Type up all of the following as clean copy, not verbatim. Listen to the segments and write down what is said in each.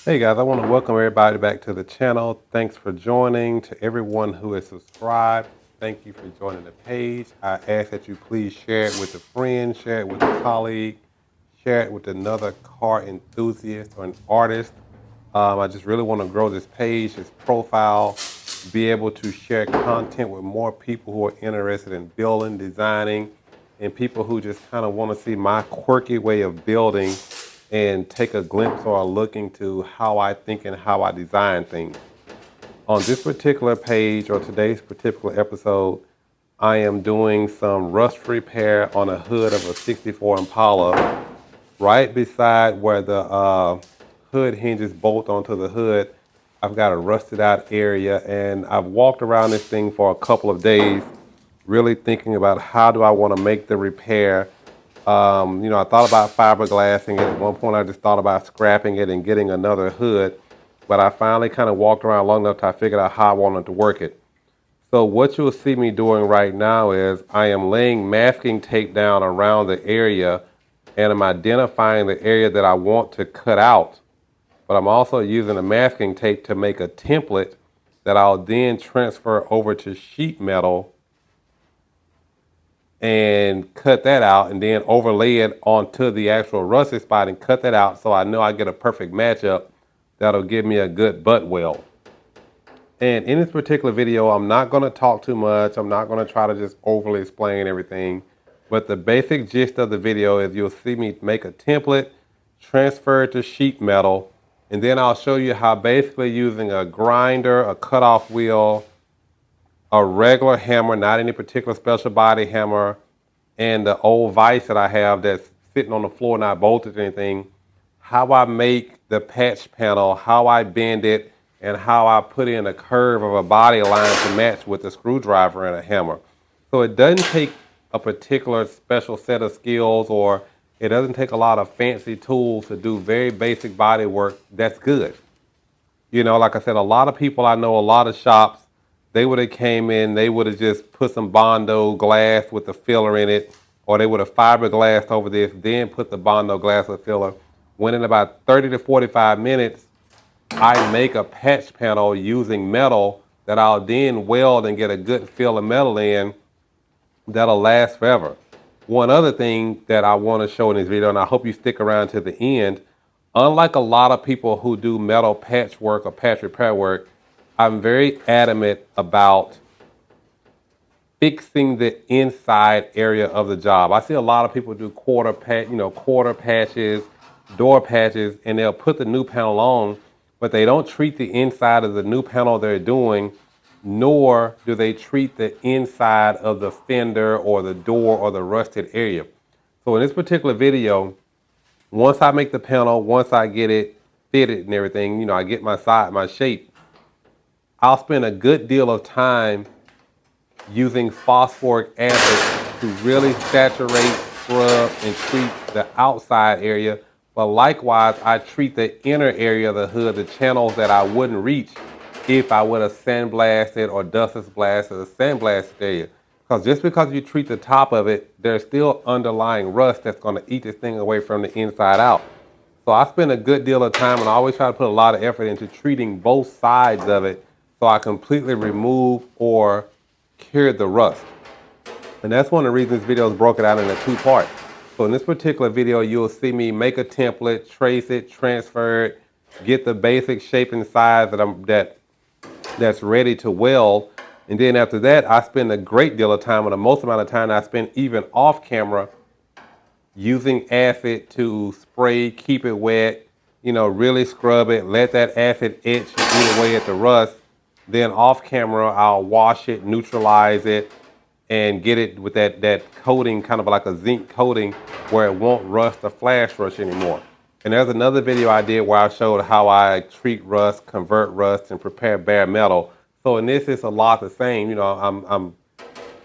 Hey guys, I want to welcome everybody back to the channel. Thanks for joining. To everyone who is subscribed, thank you for joining the page. I ask that you please share it with a friend, share it with a colleague, share it with another car enthusiast or an artist. I just really want to grow this page, this profile, be able to share content with more people who are interested in building, designing, and people who just kind of want to see my quirky way of building and take a glimpse or a look into how I think and how I design things. On this particular page or today's particular episode, I am doing some rust repair on a hood of a 64 Impala. Right beside where the hood hinges bolt onto the hood, I've got a rusted out area, and I've walked around this thing for a couple of days really thinking about how do I want to make the repair. I thought about fiberglassing it. At one point, I just thought about scrapping it and getting another hood. But I finally kind of walked around long enough till I figured out how I wanted to work it. So what you'll see me doing right now is I am laying masking tape down around the area, and I'm identifying the area that I want to cut out. But I'm also using a masking tape to make a template that I'll then transfer over to sheet metal and cut that out, and then overlay it onto the actual rusted spot and cut that out so I know I get a perfect matchup that'll give me a good butt weld. And in this particular video, I'm not going to talk too much. I'm not going to try to just overly explain everything. But the basic gist of the video is you'll see me make a template, transfer it to sheet metal, and then I'll show you how basically using a grinder, a cutoff wheel, a regular hammer, not any particular special body hammer, and the old vise that I have that's sitting on the floor, not bolted or anything, how I make the patch panel, how I bend it, and how I put in a curve of a body line to match with a screwdriver and a hammer. So it doesn't take a particular special set of skills, or it doesn't take a lot of fancy tools to do very basic body work that's good. Like I said, a lot of people I know, a lot of shops, they would have came in, they would have just put some Bondo glass with the filler in it, or they would have fiberglassed over this, then put the Bondo glass with filler. When in about 30 to 45 minutes, I make a patch panel using metal that I'll then weld and get a good fill of metal in that'll last forever. One other thing that I want to show in this video, and I hope you stick around to the end, unlike a lot of people who do metal patchwork or patch repair work, I'm very adamant about fixing the inside area of the job. I see a lot of people do quarter patches, door patches, and they'll put the new panel on, but they don't treat the inside of the new panel they're doing, nor do they treat the inside of the fender or the door or the rusted area. So in this particular video, once I make the panel, once I get it fitted and everything, I get my shape, I'll spend a good deal of time using phosphoric acid to really saturate, scrub, and treat the outside area. But likewise, I treat the inner area of the hood, the channels that I wouldn't reach if I would have sandblasted or dust blasted the sandblasted area. Because just because you treat the top of it, there's still underlying rust that's going to eat this thing away from the inside out. So I spend a good deal of time, and I always try to put a lot of effort into treating both sides of it so I completely remove or cure the rust. And that's one of the reasons this video is broken out into two parts. So in this particular video, you'll see me make a template, trace it, transfer it, get the basic shape and size that's ready to weld. And then after that, I spend a great deal of time, and the most amount of time I spend even off camera, using acid to spray, keep it wet, really scrub it, let that acid etch, eat away at the rust. Then off camera, I'll wash it, neutralize it, and get it with that coating, kind of like a zinc coating, where it won't rust or flash rush anymore. And there's another video I did where I showed how I treat rust, convert rust, and prepare bare metal. So in this, it's a lot the same.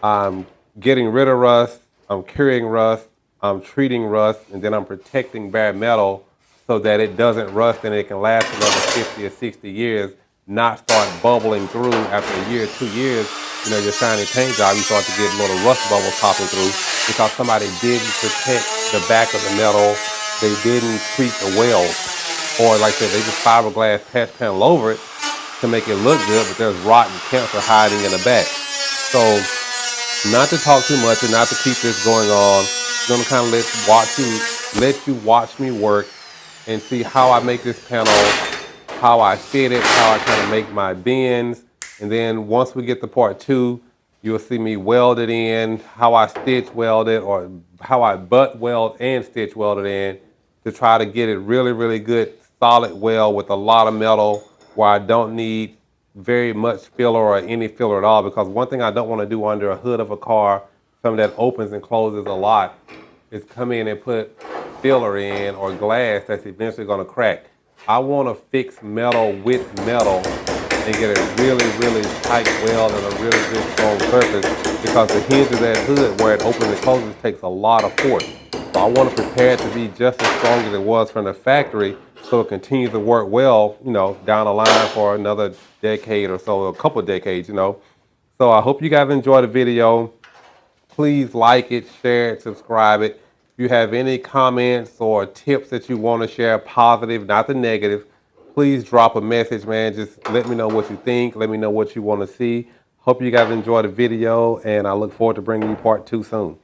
I'm getting rid of rust, I'm curing rust, I'm treating rust, and then I'm protecting bare metal so that it doesn't rust and it can last another 50 or 60 years, not start bubbling through after a year, 2 years. Your shiny paint job, you start to get little rust bubbles popping through because somebody didn't protect the back of the metal. They didn't treat the weld. or like I said, they just fiberglass patch panel over it to make it look good, but there's rotten cancer hiding in the back. So not to talk too much and not to keep this going on, I'm gonna kind of let you watch me work and see how I make this panel, how I fit it, how I kind of make my bends, and then once we get to part two, you'll see me weld it in, how I stitch weld it, or how I butt weld and stitch weld it in to try to get it really, really good, solid weld with a lot of metal where I don't need very much filler or any filler at all, because one thing I don't want to do under a hood of a car, something that opens and closes a lot, is come in and put filler in or glass that's eventually going to crack. I want to fix metal with metal and get a really, really tight weld and a really good strong surface, because the hinge of that hood where it opens and closes takes a lot of force. So I want to prepare it to be just as strong as it was from the factory, so it continues to work well, down the line for another decade or so, a couple of decades. So I hope you guys enjoyed the video. Please like it, share it, subscribe it. If you have any comments or tips that you want to share, positive, not the negative, please drop a message, man. Just let me know what you think. Let me know what you want to see. Hope you guys enjoyed the video, and I look forward to bringing you part two soon.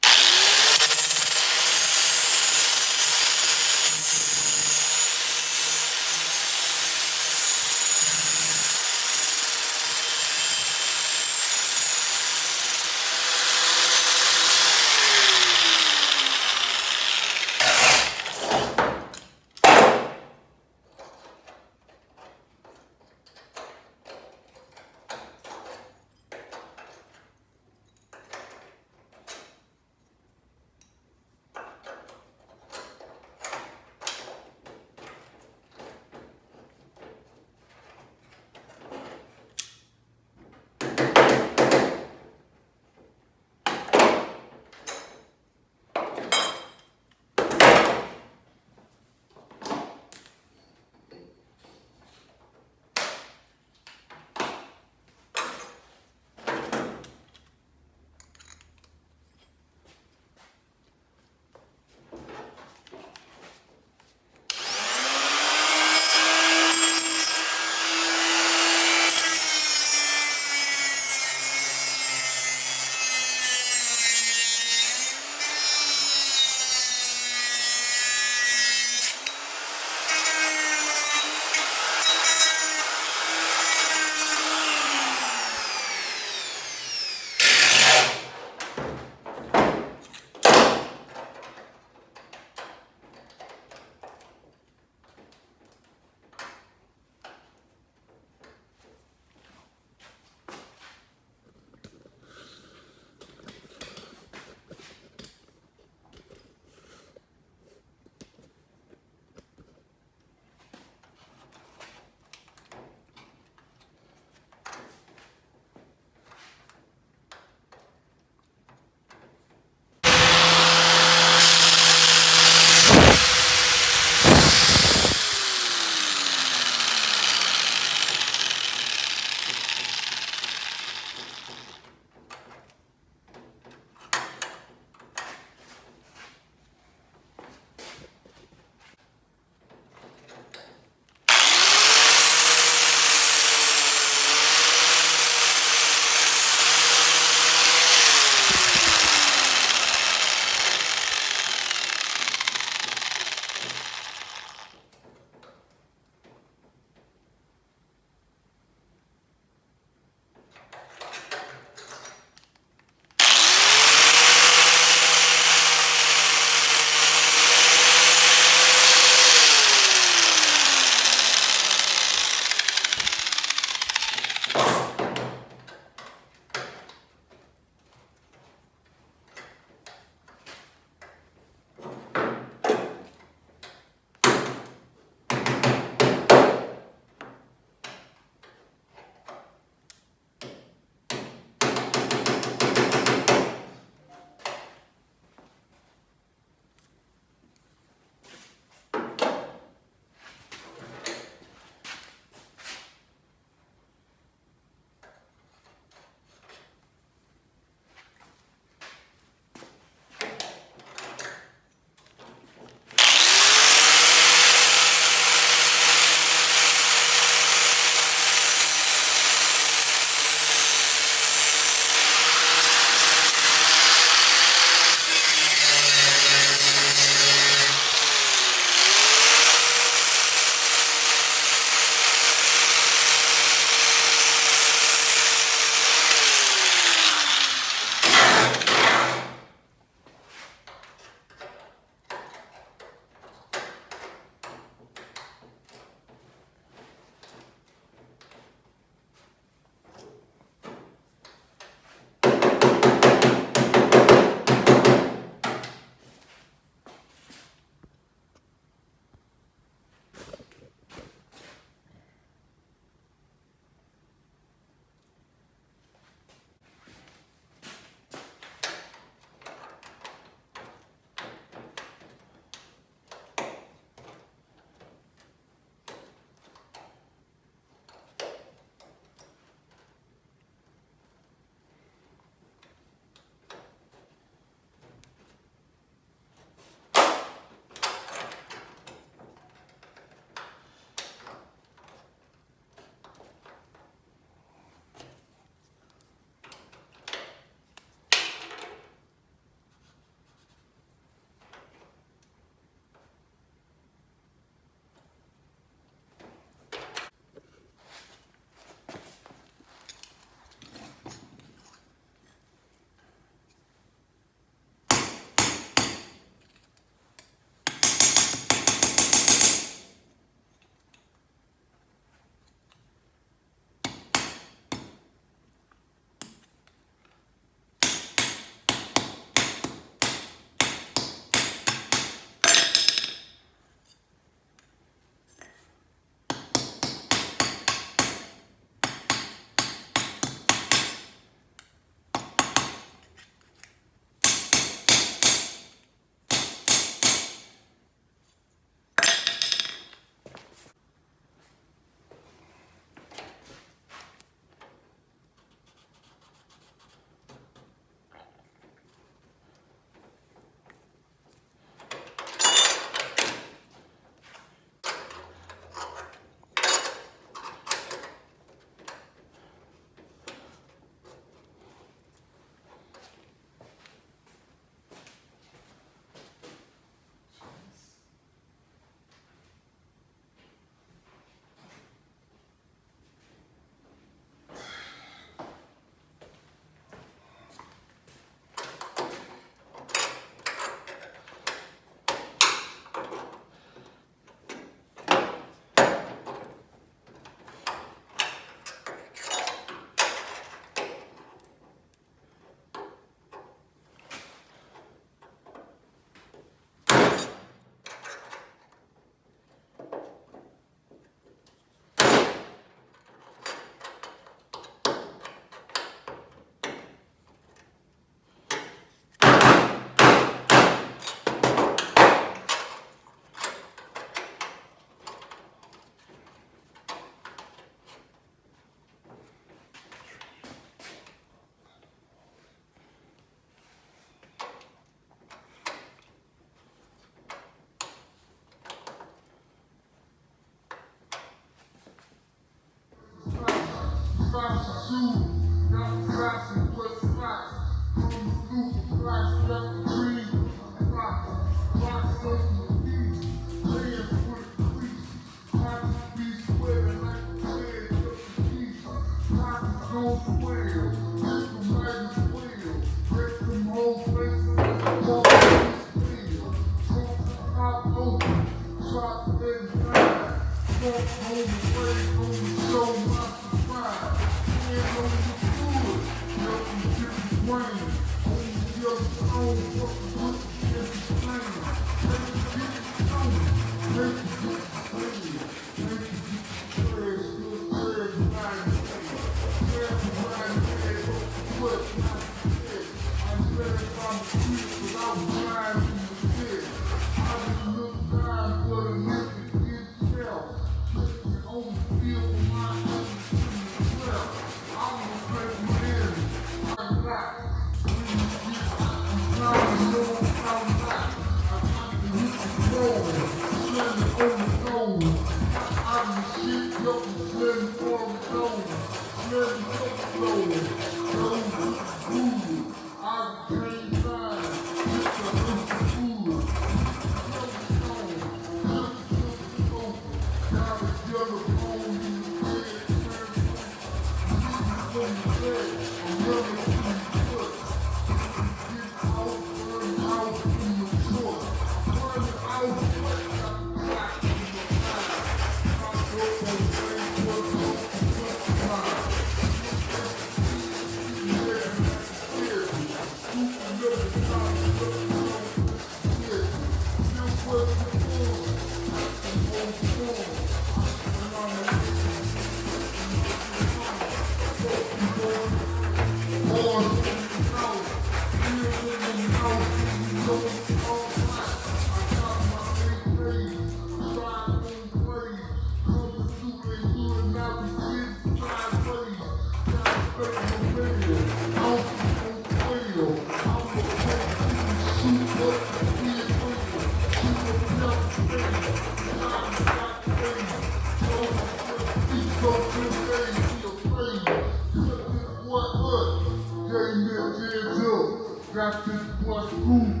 Got this boy school.